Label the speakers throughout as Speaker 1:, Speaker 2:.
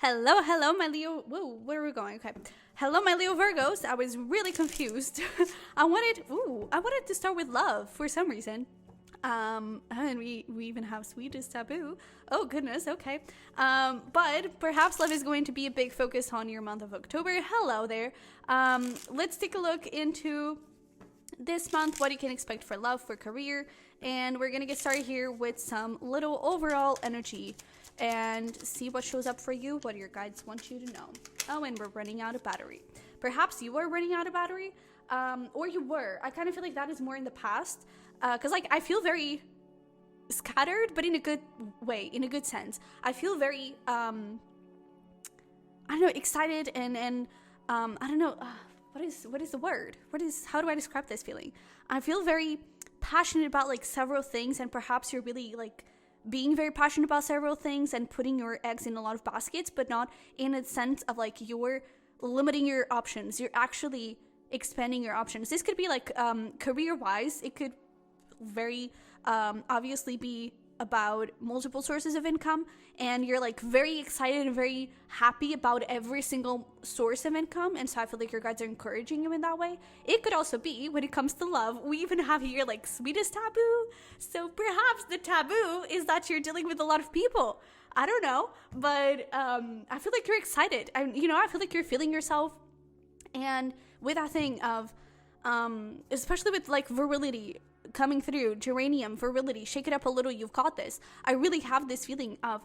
Speaker 1: Hello, my Leo. Whoa, where are we going? Okay. Hello, my Leo Virgos. I was really confused. I wanted to start with love for some reason. And we even have sweetest taboo. Oh goodness, okay. But perhaps love is going to be a big focus on your month of October. Hello there. Let's take a look into this month, what you can expect for love, for career, and we're gonna get started here with some little overall energy and see what shows up for you, what your guides want you to know. Oh, and we're running out of battery. Perhaps you are running out of battery, or you were. I kind of feel like that is more in the past, because like I feel very scattered, but in a good way, in a good sense. I feel very I don't know, excited and I don't know, what is the word? How do I describe this feeling? I feel very passionate about like several things, and perhaps you're really like being very passionate about several things and putting your eggs in a lot of baskets, but not in a sense of like you're limiting your options. You're actually expanding your options. This could be like career-wise. It could very obviously be about multiple sources of income, and you're like very excited and very happy about every single source of income, and so I feel like your guides are encouraging you in that way. It could also be when it comes to love, we even have here like sweetest taboo, so perhaps the taboo is that you're dealing with a lot of people. I don't know, but I feel like you're excited. I feel like you're feeling yourself, and with that thing of especially with like virility coming through, geranium, virility, shake it up a little, you've got this. I really have this feeling of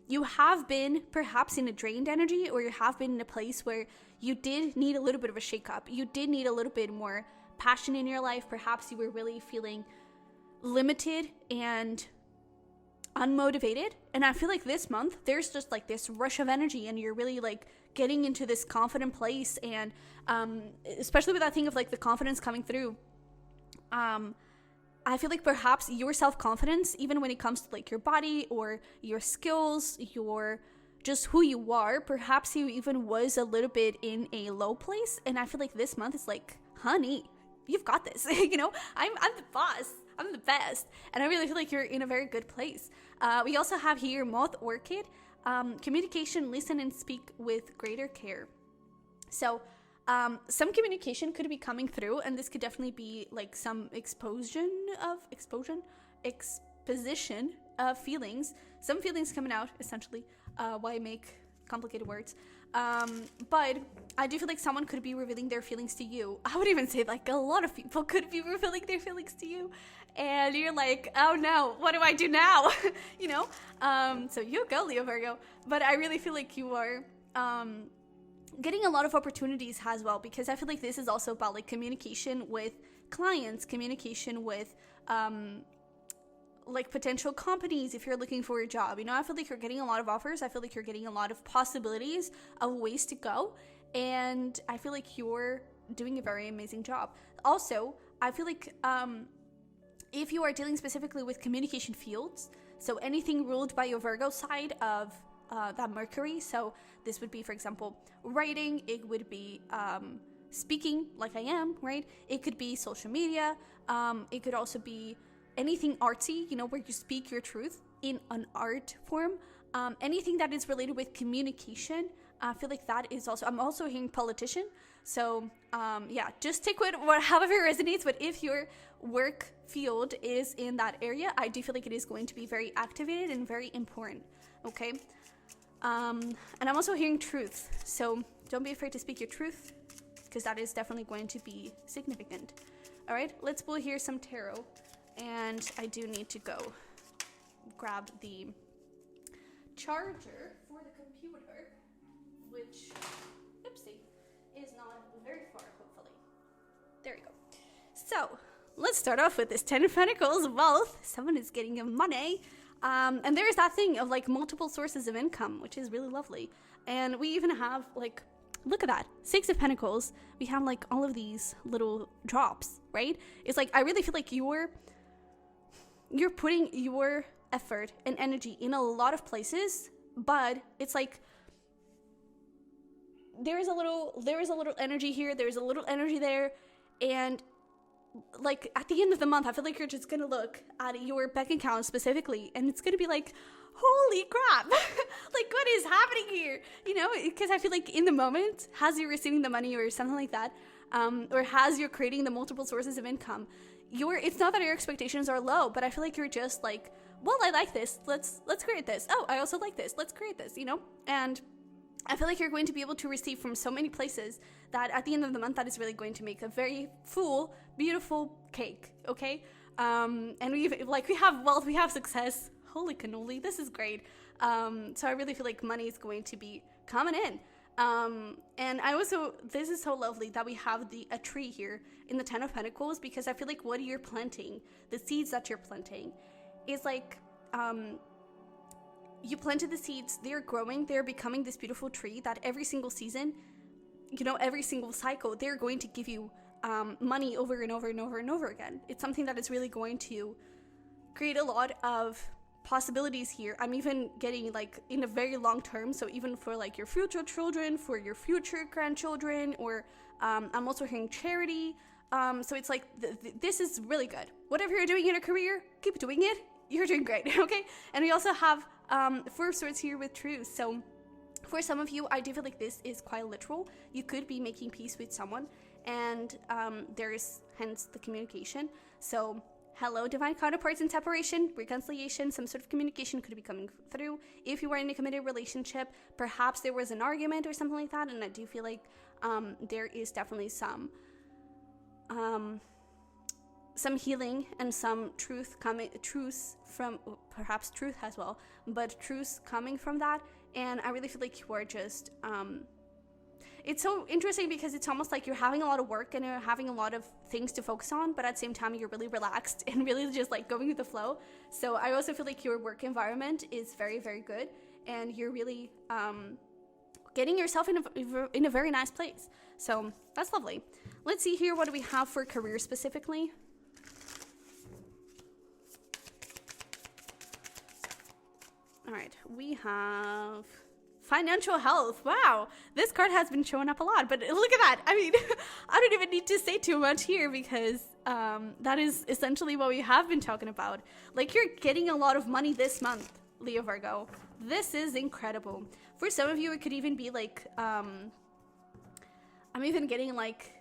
Speaker 1: you have been perhaps in a drained energy, or you have been in a place where you did need a little bit of a shake up. You did need a little bit more passion in your life. Perhaps you were really feeling limited and unmotivated. And I feel like this month, there's just like this rush of energy, and you're really like getting into this confident place. And especially with that thing of like the confidence coming through, I feel like perhaps your self-confidence, even when it comes to like your body or your skills, your just who you are, perhaps you even was a little bit in a low place. And I feel like this month is like, honey, you've got this. I'm the boss. I'm the best. And I really feel like you're in a very good place. We also have here Moth Orchid, communication, listen and speak with greater care. So some communication could be coming through, and this could definitely be like some exposition of feelings, some feelings coming out, essentially, why make complicated words. But I do feel like someone could be revealing their feelings to you. I would even say like a lot of people could be revealing their feelings to you, and you're like, oh no, what do I do now? So you go, Leo Virgo. But I really feel like you are getting a lot of opportunities as well, because I feel like this is also about like communication with clients, communication with like potential companies if you're looking for a job. I feel like you're getting a lot of offers. I feel like you're getting a lot of possibilities of ways to go, and I feel like you're doing a very amazing job. Also, I feel like if you are dealing specifically with communication fields, so anything ruled by your Virgo side of that Mercury, so this would be, for example, writing, it would be speaking like I am, right? It could be social media, it could also be anything artsy, where you speak your truth in an art form, anything that is related with communication. I feel like that is also, I'm also hearing politician, so just take however it resonates, but if your work field is in that area, I do feel like it is going to be very activated and very important, okay? And I'm also hearing truth, so don't be afraid to speak your truth, because that is definitely going to be significant. All right, let's pull here some tarot, and I do need to go grab the charger for the computer, which, oopsie, is not very far, hopefully. There we go. So, let's start off with this 10 of Pentacles, wealth. Someone is getting your money. And there's that thing of like multiple sources of income, which is really lovely. And we even have like, look at that, 6 of Pentacles. We have like all of these little drops, right? It's like, I really feel like you're putting your effort and energy in a lot of places, but it's like, there is a little energy here, there's a little energy there, and like at the end of the month, I feel like you're just gonna look at your bank account specifically, and it's gonna be like, holy crap, like what is happening here? You know, because I feel like in the moment, as you're receiving the money or something like that, or as you're creating the multiple sources of income, it's not that your expectations are low, but I feel like you're just like, well, I like this, let's create this. Oh, I also like this, let's create this, you know? And I feel like you're going to be able to receive from so many places that at the end of the month, that is really going to make a very full, beautiful cake, okay? And we have wealth, we have success. Holy cannoli, this is great. So I really feel like money is going to be coming in. And I also, this is so lovely that we have a tree here in the Ten of Pentacles, because I feel like what you're planting, the seeds that you're planting, is like, you planted the seeds, they're growing, they're becoming this beautiful tree that every single season, you know, every single cycle, they're going to give you money over and over and over and over again. It's something that is really going to create a lot of possibilities here. I'm even getting like in a very long term, so even for like your future children, for your future grandchildren, or I'm also hearing charity. So it's like, this is really good. Whatever you're doing in a career, keep doing it. You're doing great, okay? And we also have 4 swords here with truth. So for some of you, I do feel like this is quite literal. You could be making peace with someone, and there is hence the communication. So hello, divine counterparts in separation, reconciliation, some sort of communication could be coming through. If you are in a committed relationship, perhaps there was an argument or something like that, and I do feel like there is definitely some healing and some truth from, perhaps truth as well, but truth coming from that. And I really feel like you are just, it's so interesting because it's almost like you're having a lot of work and you're having a lot of things to focus on, but at the same time you're really relaxed and really just like going with the flow. So I also feel like your work environment is very, very good, and you're really getting yourself in a very nice place. So that's lovely. Let's see here, what do we have for career specifically? All right, we have financial health. Wow, this card has been showing up a lot, but look at that. I mean, I don't even need to say too much here, because that is essentially what we have been talking about. Like, you're getting a lot of money this month, Leo Virgo. This is incredible. For some of you, it could even be like, I'm even getting like,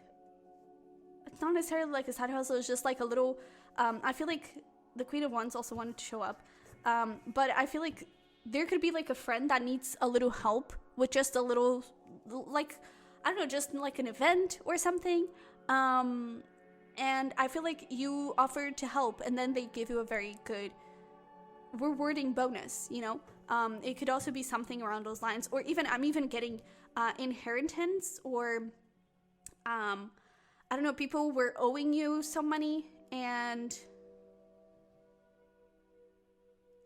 Speaker 1: it's not necessarily like a side hustle, it's just like a little, I feel like the Queen of Wands also wanted to show up. But I feel like there could be like a friend that needs a little help with just a little, like, I don't know, just like an event or something. And I feel like you offered to help, and then they give you a very good rewarding bonus, you know? It could also be something around those lines, or even, I'm even getting inheritance, or I don't know, people were owing you some money, and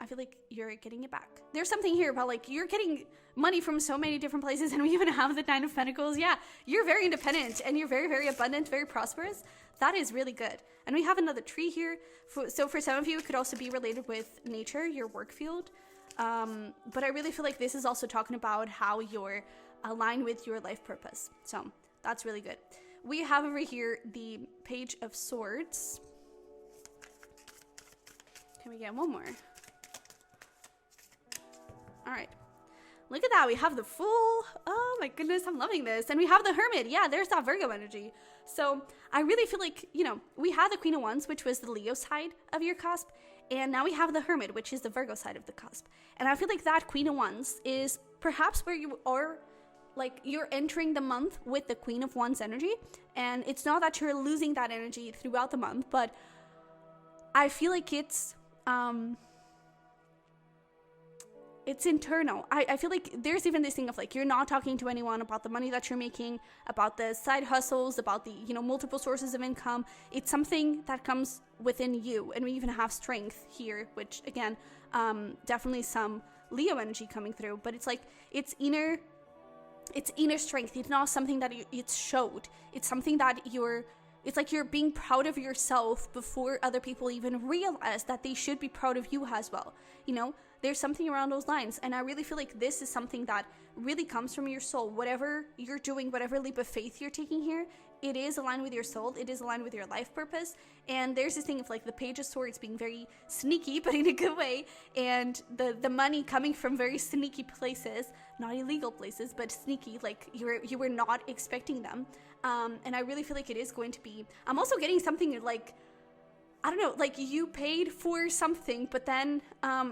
Speaker 1: I feel like you're getting it back. There's something here about like you're getting money from so many different places, and we even have the Nine of Pentacles. Yeah, you're very independent, and you're very, very abundant, very prosperous. That is really good. And we have another tree here. So for some of you, it could also be related with nature, your work field. But I really feel like this is also talking about how you're aligned with your life purpose. So that's really good. We have over here the Page of Swords. Can we get one more? All right, look at that. We have the Fool. Oh my goodness, I'm loving this. And we have the Hermit. Yeah, there's that Virgo energy. So I really feel like, you know, we had the Queen of Wands, which was the Leo side of your cusp. And now we have the Hermit, which is the Virgo side of the cusp. And I feel like that Queen of Wands is perhaps where you are, like you're entering the month with the Queen of Wands energy. And it's not that you're losing that energy throughout the month, but I feel like it's internal. I feel like there's even this thing of like, you're not talking to anyone about the money that you're making, about the side hustles, about the, you know, multiple sources of income. It's something that comes within you. And we even have strength here, which again, definitely some Leo energy coming through, but it's like, it's inner strength. It's not something that it's showed. It's something that it's like you're being proud of yourself before other people even realize that they should be proud of you as well. You know, there's something around those lines. And I really feel like this is something that really comes from your soul. Whatever you're doing, whatever leap of faith you're taking here, it is aligned with your soul. It is aligned with your life purpose. And there's this thing of like the Page of Swords being very sneaky, but in a good way. And the money coming from very sneaky places, not illegal places, but sneaky, like you were not expecting them. And I really feel like it is going to be, I'm also getting something like, I don't know, like you paid for something, but then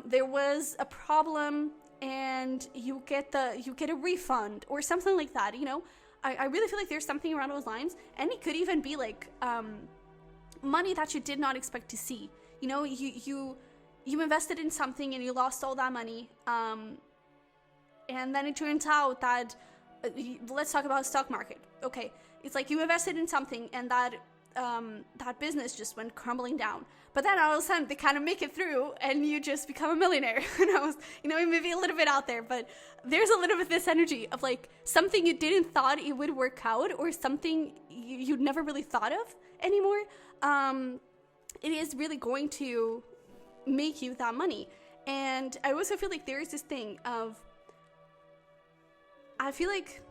Speaker 1: there was a problem and you get a refund or something like that, you know? I really feel like there's something around those lines, and it could even be like money that you did not expect to see. You know, you invested in something and you lost all that money, and then it turns out that let's talk about stock market. Okay, it's like you invested in something and that business just went crumbling down. But then all of a sudden they kind of make it through and you just become a millionaire. And I was, you know, maybe a little bit out there, but there's a little bit this energy of like something you didn't thought it would work out, or something you'd never really thought of anymore. It is really going to make you that money. And I also feel like there is this thing of, I feel like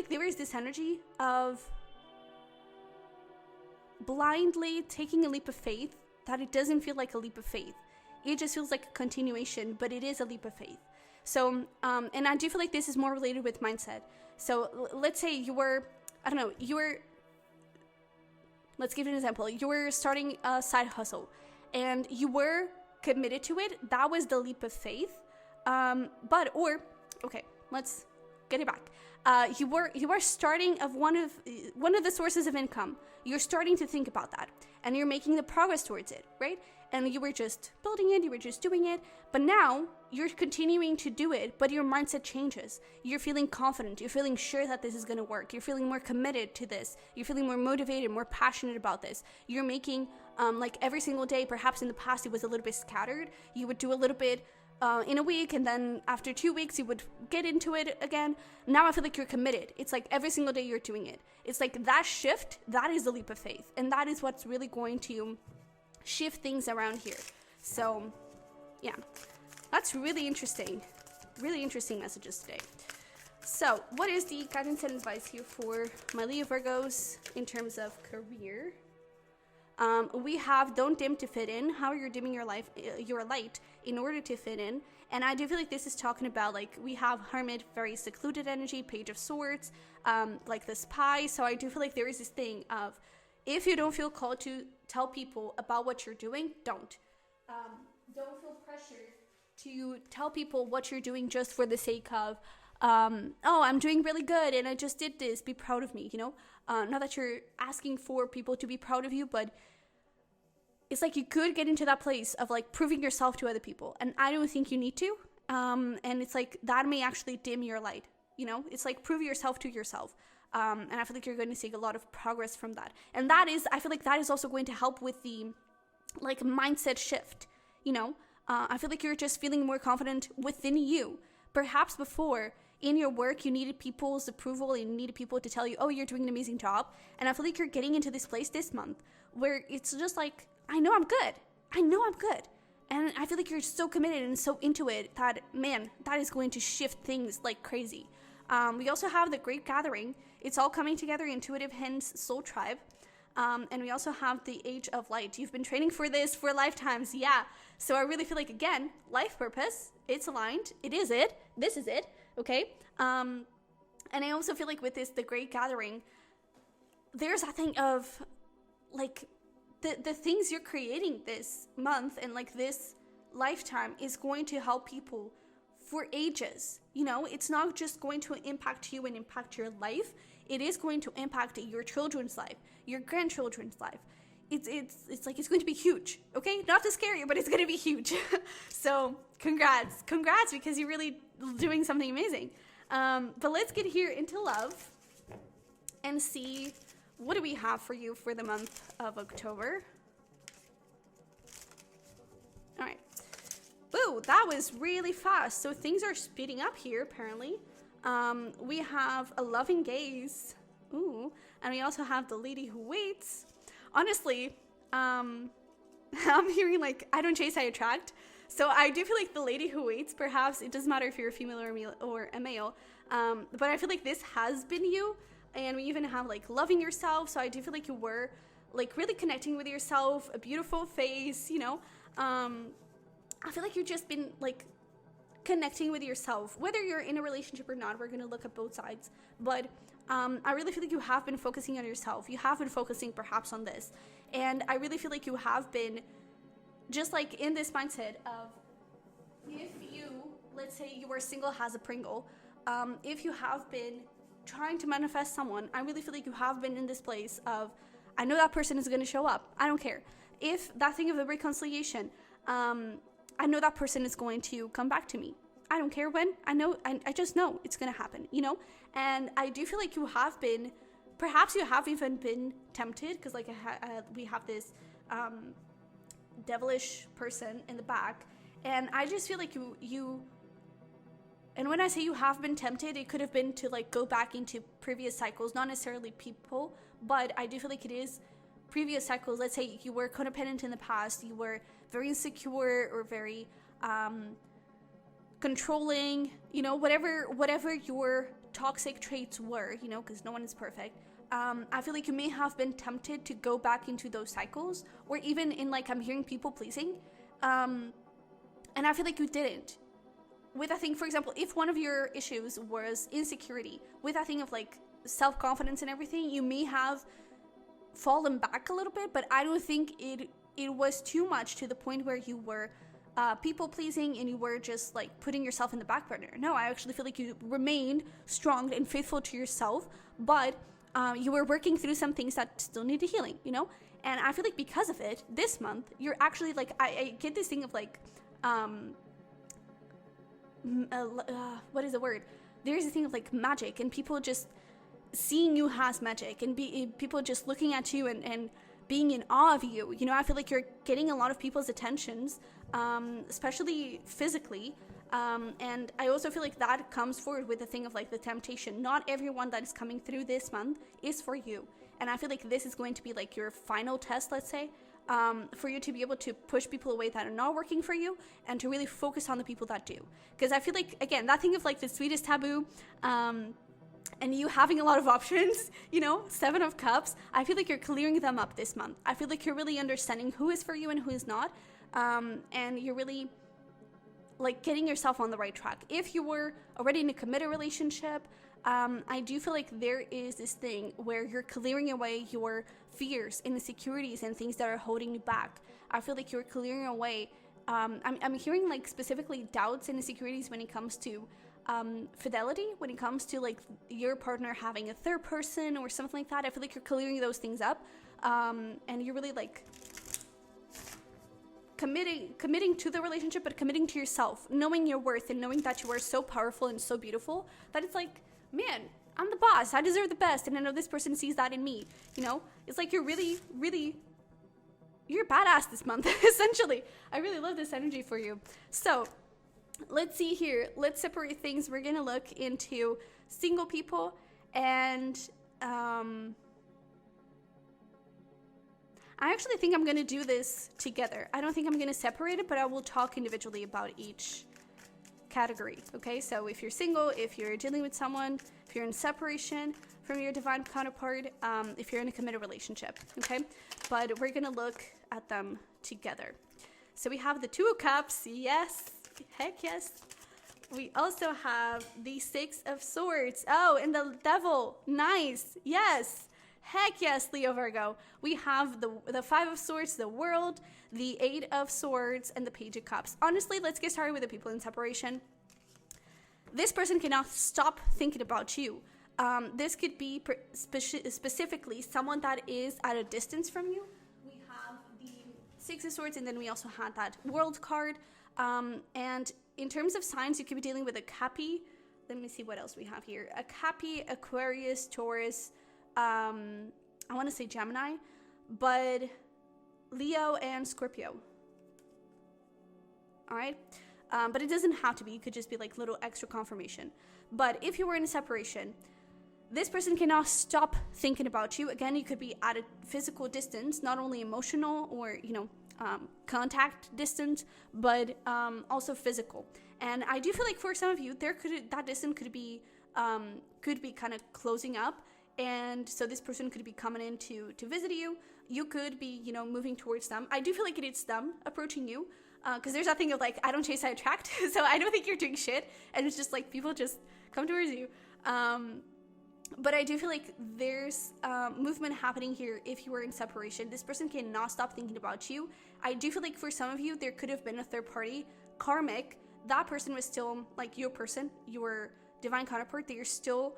Speaker 1: there is this energy of blindly taking a leap of faith that it doesn't feel like a leap of faith. It just feels like a continuation, but it is a leap of faith. So, and I do feel like this is more related with mindset. So let's say let's give you an example. You were starting a side hustle and you were committed to it. That was the leap of faith. Let's get it back. You are starting of one of the sources of income. You're starting to think about that, and you're making the progress towards it, right? And you were just building it, you were just doing it, but now you're continuing to do it, but your mindset changes. You're feeling confident, you're feeling sure that this is going to work, you're feeling more committed to this, you're feeling more motivated, more passionate about this. You're making, like every single day, perhaps in the past it was a little bit scattered, you would do a little bit in a week, and then after 2 weeks you would get into it again. Now I feel like you're committed. It's like every single day you're doing it. It's like that shift, that is the leap of faith, and that is what's really going to shift things around here. So yeah, that's really interesting messages today. So what is the guidance and advice here for my Leo Virgos in terms of career? We have don't dim to fit in. How you're dimming your light in order to fit in. And I do feel like this is talking about, like, we have Hermit, very secluded energy, Page of Swords, like the Spy. So I do feel like there is this thing of, if you don't feel called to tell people about what you're doing, don't feel pressured to tell people what you're doing just for the sake of, oh, I'm doing really good and I just did this, be proud of me, you know? Not that you're asking for people to be proud of you, but it's like you could get into that place of like proving yourself to other people. And I don't think you need to. And it's like that may actually dim your light, you know? It's like prove yourself to yourself. And I feel like you're going to see a lot of progress from that. And that is, I feel like that is also going to help with the like mindset shift, you know? I feel like you're just feeling more confident within you. Perhaps before, in your work, you needed people's approval and you needed people to tell you, oh, you're doing an amazing job. And I feel like you're getting into this place this month where it's just like, I know I'm good. And I feel like you're so committed and so into it that, man, that is going to shift things like crazy. We also have the Great Gathering. It's all coming together, intuitive hens, soul tribe. And we also have the Age of Light. You've been training for this for lifetimes. Yeah. So I really feel like, again, life purpose, it's aligned. It is it. This is it. Okay. And I also feel like with this, the Great Gathering, there's a thing of like the things you're creating this month and like this lifetime is going to help people for ages. You know, it's not just going to impact you and impact your life. It is going to impact your children's life, your grandchildren's life. It's like, it's going to be huge. Okay. Not to scare you, but it's going to be huge. So congrats, because you're really doing something amazing. But let's get here into love and see what do we have for you for the month of October. All right. Woo, that was really fast. So things are speeding up here, apparently. We have a loving gaze. Ooh. And we also have the lady who waits. Honestly, I'm hearing like, I don't chase, I attract. So I do feel like the lady who waits, perhaps, it doesn't matter if you're a female or a male, but I feel like this has been you. And we even have like loving yourself. So I do feel like you were like really connecting with yourself, a beautiful face, you know. I feel like you've just been like connecting with yourself, whether you're in a relationship or not. We're going to look at both sides, but I really feel like you have been focusing on yourself. You have been focusing perhaps on this, and I really feel like you have been just like in this mindset of, if you, let's say you were single as a Pringle, if you have been trying to manifest someone, I really feel like you have been in this place of, I know that person is going to show up. I don't care. If that thing of the reconciliation, I know that person is going to come back to me. I don't care when. I just know it's going to happen, you know? And I do feel like you have been, perhaps you have even been tempted, because like we have this devilish person in the back, and I just feel like you and when I say you have been tempted, it could have been to like go back into previous cycles, not necessarily people, but I do feel like it is previous cycles. Let's say you were codependent in the past, you were very insecure or very controlling, you know, whatever your toxic traits were, you know, because no one is perfect. I feel like you may have been tempted to go back into those cycles, or even in like, I'm hearing people pleasing, and I feel like you didn't. With a thing, for example, if one of your issues was insecurity, with a thing of like self-confidence and everything, you may have fallen back a little bit, but I don't think it was too much to the point where you were people pleasing and you were just like putting yourself in the back burner. No, I actually feel like you remained strong and faithful to yourself, but you were working through some things that still needed healing, you know? And I feel like because of it, this month, you're actually like, I get this thing of like, what is the word? There's a thing of like magic, and people just seeing you as magic, and people just looking at you and being in awe of you. You know, I feel like you're getting a lot of people's attentions, especially physically. And I also feel like that comes forward with the thing of like the temptation. Not everyone that is coming through this month is for you. And I feel like this is going to be like your final test, let's say, for you to be able to push people away that are not working for you and to really focus on the people that do. Because I feel like, again, that thing of like the sweetest taboo, and you having a lot of options, you know, 7 of Cups, I feel like you're clearing them up this month. I feel like you're really understanding who is for you and who is not. And you're really like getting yourself on the right track. If you were already in a committed relationship, I do feel like there is this thing where you're clearing away your fears and insecurities and things that are holding you back. I feel like you're clearing away, I'm hearing like specifically doubts and insecurities when it comes to fidelity, when it comes to like your partner having a third person or something like that. I feel like you're clearing those things up, and you're really like committing to the relationship, but committing to yourself, knowing your worth and knowing that you are so powerful and so beautiful that it's like, man, I'm the boss, I deserve the best, and I know this person sees that in me, you know? It's like you're really, really, you're badass this month, essentially. I really love this energy for you. So, let's see here. Let's separate things. We're going to look into single people and, I actually think I'm going to do this together. I don't think I'm going to separate it, but I will talk individually about each category, okay? So if you're single, if you're dealing with someone, if you're in separation from your divine counterpart, if you're in a committed relationship, okay? But we're gonna look at them together. So we have the 2 of Cups, yes, heck yes. We also have the 6 of Swords, oh, and the Devil, nice, yes. Heck yes, Leo Virgo. We have the 5 of Swords, the World, the 8 of Swords, and the Page of Cups. Honestly, let's get started with the people in separation. This person cannot stop thinking about you. This could be specifically someone that is at a distance from you. We have the 6 of Swords, and then we also had that World card. And in terms of signs, you could be dealing with a Cappy. Let me see what else we have here. A Cappy, Aquarius, Taurus, I want to say Gemini, but Leo and Scorpio. All right. But it doesn't have to be. It could just be like little extra confirmation. But if you were in a separation, this person cannot stop thinking about you. Again, you could be at a physical distance, not only emotional or, you know, contact distance, but also physical. And I do feel like for some of you, that distance could be kind of closing up. And so this person could be coming in to visit you. You could be, moving towards them. I do feel like it's them approaching you. Because there's that thing of like, I don't chase, I attract. So I don't think you're doing shit. And it's just like people just come towards you. But I do feel like there's movement happening here if you are in separation. This person cannot stop thinking about you. I do feel like for some of you, there could have been a third party, karmic. That person was still like your person, your divine counterpart. They are still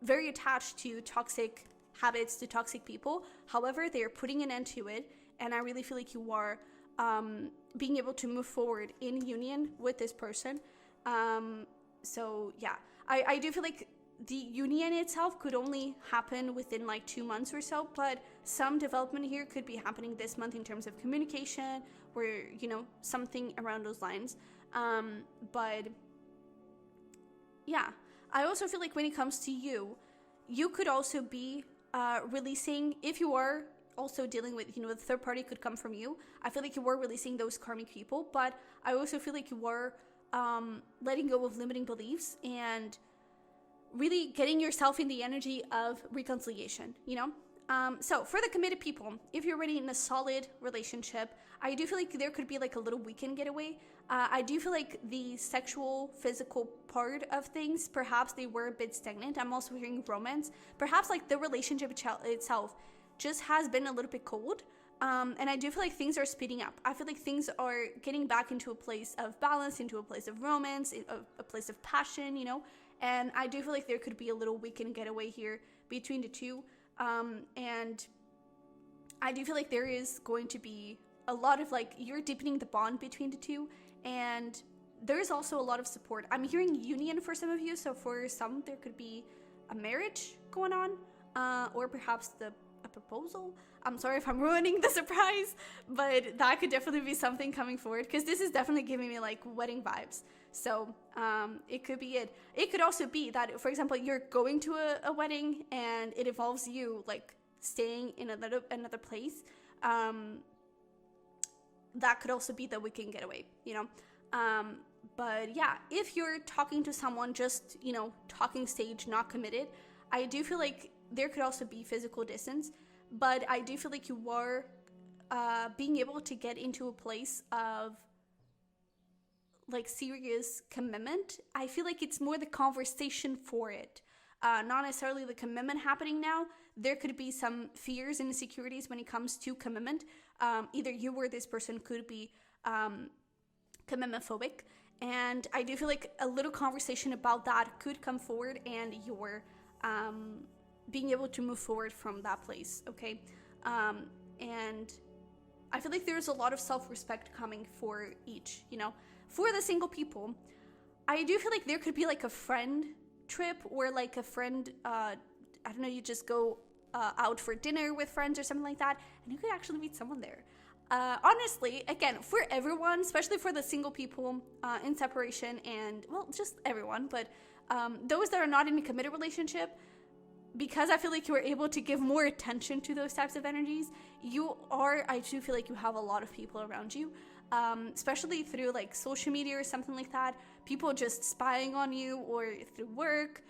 Speaker 1: very attached to toxic habits, to toxic people. However, they are putting an end to it. And I really feel like you are being able to move forward in union with this person. So yeah, I do feel like the union itself could only happen within like 2 months or so, but some development here could be happening this month in terms of communication or, something around those lines. But yeah, I also feel like when it comes to you, you could also be releasing, if you are also dealing with, the third party could come from you. I feel like you were releasing those karmic people, but I also feel like you were letting go of limiting beliefs and really getting yourself in the energy of reconciliation, So for the committed people, if you're already in a solid relationship, I do feel like there could be like a little weekend getaway. I do feel like the sexual, physical part of things, perhaps they were a bit stagnant. I'm also hearing romance. Perhaps like the relationship itself just has been a little bit cold. And I do feel like things are speeding up. I feel like things are getting back into a place of balance, into a place of romance, a place of passion, And I do feel like there could be a little weekend getaway here between the two. And I do feel like there is going to be a lot of like, you're deepening the bond between the two. And there's also a lot of support. I'm hearing union for some of you. So for some, there could be a marriage going on, or perhaps a proposal. I'm sorry if I'm ruining the surprise, but that could definitely be something coming forward, because this is definitely giving me like wedding vibes. So it could be it. It could also be that, for example, you're going to a wedding and it involves you like staying in another place. That could also be the weekend getaway, But yeah, if you're talking to someone just, talking stage, not committed, I do feel like there could also be physical distance, but I do feel like you are being able to get into a place of like serious commitment. I feel like it's more the conversation for it, not necessarily the commitment happening now. There could be some fears and insecurities when it comes to commitment. Either you or this person could be commitment phobic, and I do feel like a little conversation about that could come forward, and you're being able to move forward from that place, okay? And I feel like there's a lot of self-respect coming for each, For the single people, I do feel like there could be like a friend trip, or like a friend, I don't know, you just go out for dinner with friends or something like that, and you could actually meet someone there. Honestly, again, for everyone, especially for the single people in separation, and, well, just everyone, but those that are not in a committed relationship, because I feel like you are able to give more attention to those types of energies, I do feel like you have a lot of people around you, especially through like social media or something like that, people just spying on you, or through work,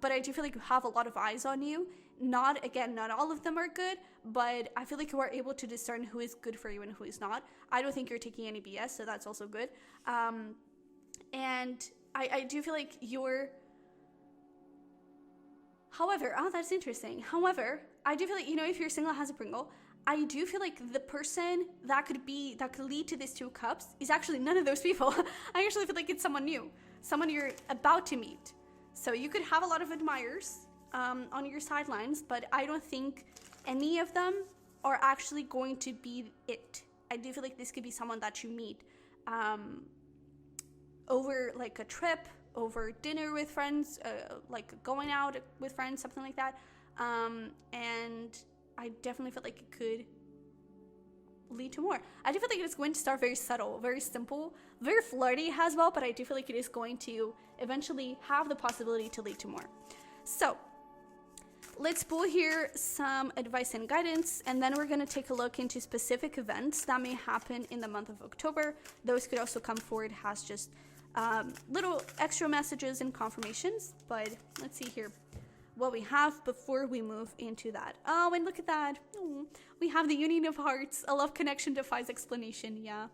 Speaker 1: but I do feel like you have a lot of eyes on you. Not all of them are good, but I feel like you are able to discern who is good for you and who is not. I don't think you're taking any BS, so that's also good. And I do feel like however, that's interesting. However, I do feel like, if you're single as a Pringle, I do feel like the person that could lead to this 2 cups is actually none of those people. I actually feel like it's someone new, someone you're about to meet. So you could have a lot of admirers on your sidelines, but I don't think any of them are actually going to be it. I do feel like this could be someone that you meet over like a trip, over dinner with friends, like going out with friends, something like that. And I definitely feel like it could lead to more. I do feel like it's going to start very subtle, very simple, very flirty as well, but I do feel like it is going to eventually have the possibility to lead to more. So let's pull here some advice and guidance, and then we're going to take a look into specific events that may happen in the month of October. Those could also come forward as just little extra messages and confirmations, but let's see here what we have before we move into that. Oh, and look at that. Oh, we have the union of hearts. A love connection defies explanation. Yeah,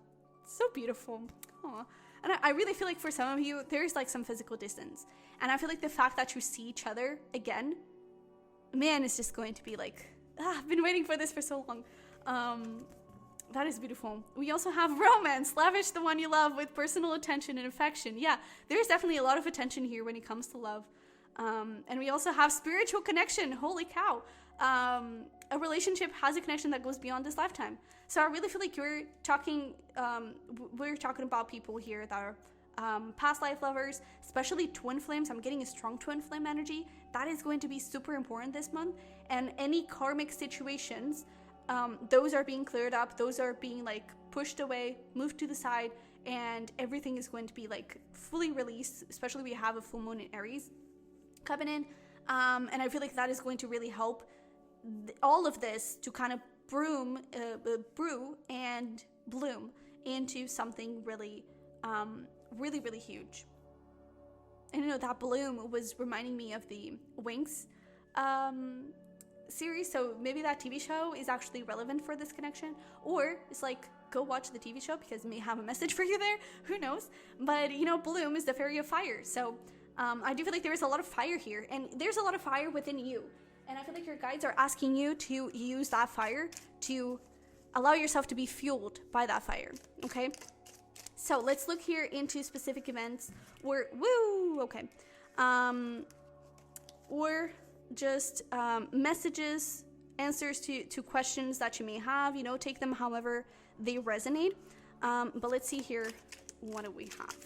Speaker 1: so beautiful. Aww. And I really feel like for some of you, there's like some physical distance. And I feel like the fact that you see each other again, man, it's just going to be like, I've been waiting for this for so long. That is beautiful. We also have romance. Lavish the one you love with personal attention and affection. Yeah, there's definitely a lot of attention here when it comes to love. And we also have spiritual connection. Holy cow. A relationship has a connection that goes beyond this lifetime. So I really feel like we're talking about people here that are past life lovers, especially twin flames. I'm getting a strong twin flame energy. That is going to be super important this month. And any karmic situations, those are being cleared up. Those are being like pushed away, moved to the side, and everything is going to be like fully released, especially we have a full moon in Aries coming in. And I feel like that is going to really help all of this to kind of brew and bloom into something really, really huge. And you know, that bloom was reminding me of the Winx series, so maybe that TV show is actually relevant for this connection, or it's like, go watch the TV show because it may have a message for you there, who knows. But you know, Bloom is the fairy of fire, so I do feel like there is a lot of fire here, and there's a lot of fire within you, and I feel like your guides are asking you to use that fire to allow yourself to be fueled by that fire. Okay, so let's look here into specific events or or just messages, answers to questions that you may have. You know, take them however they resonate. But let's see here, what do we have?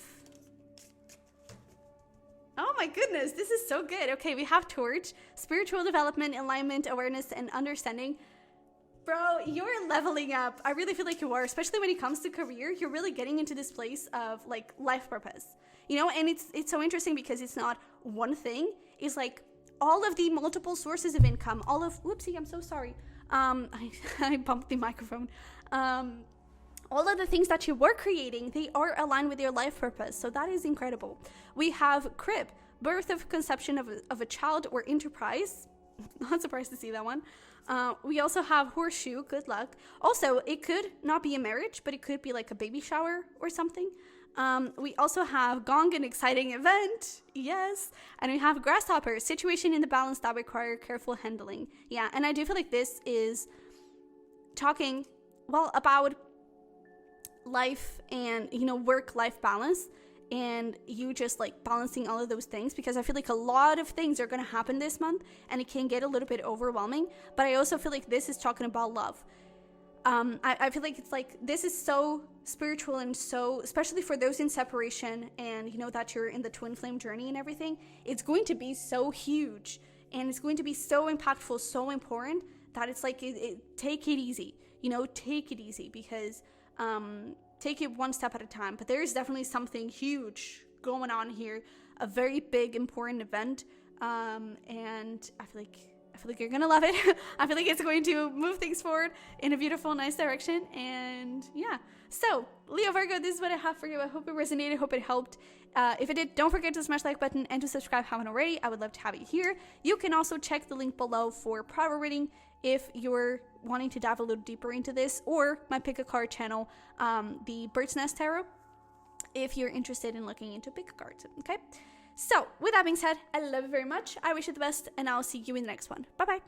Speaker 1: Oh my goodness, this is so good. Okay, we have Torch, spiritual development, alignment, awareness, and understanding. Bro, you're leveling up. I really feel like you are, especially when it comes to career. You're really getting into this place of like life purpose, you know. And it's so interesting because it's not one thing. It's like all of the multiple sources of income, all of, whoopsie, I'm so sorry. I bumped the microphone. All of the things that you were creating, they are aligned with your life purpose. So that is incredible. We have Crib, birth of conception of a child or enterprise. Not surprised to see that one. We also have Horseshoe, good luck. Also, it could not be a marriage, but it could be like a baby shower or something. We also have Gong, an exciting event. Yes. And we have Grasshopper, situation in the balance that require careful handling. Yeah. And I do feel like this is talking, well, about life and, you know, work-life balance, and you just like balancing all of those things, because I feel like a lot of things are going to happen this month and it can get a little bit overwhelming. But I also feel like this is talking about love. I feel like it's like, this is so spiritual, and so, especially for those in separation and, you know, that you're in the twin flame journey and everything, it's going to be so huge and it's going to be so impactful, so important, that it's like, take it easy, you know, take it easy, because take it one step at a time. But there is definitely something huge going on here, a very big, important event, and I feel like you're gonna love it. I feel like it's going to move things forward in a beautiful, nice direction. And yeah, so Leo Virgo, this is what I have for you. I hope it resonated, hope it helped. If it did, don't forget to smash the like button and to subscribe if you haven't already. I would love to have you here. You can also check the link below for private reading if you're wanting to dive a little deeper into this, or my pick a card channel, the Bird's Nest Tarot, if you're interested in looking into pick a cards. Okay, so with that being said, I love you very much. I wish you the best, and I'll see you in the next one. Bye bye.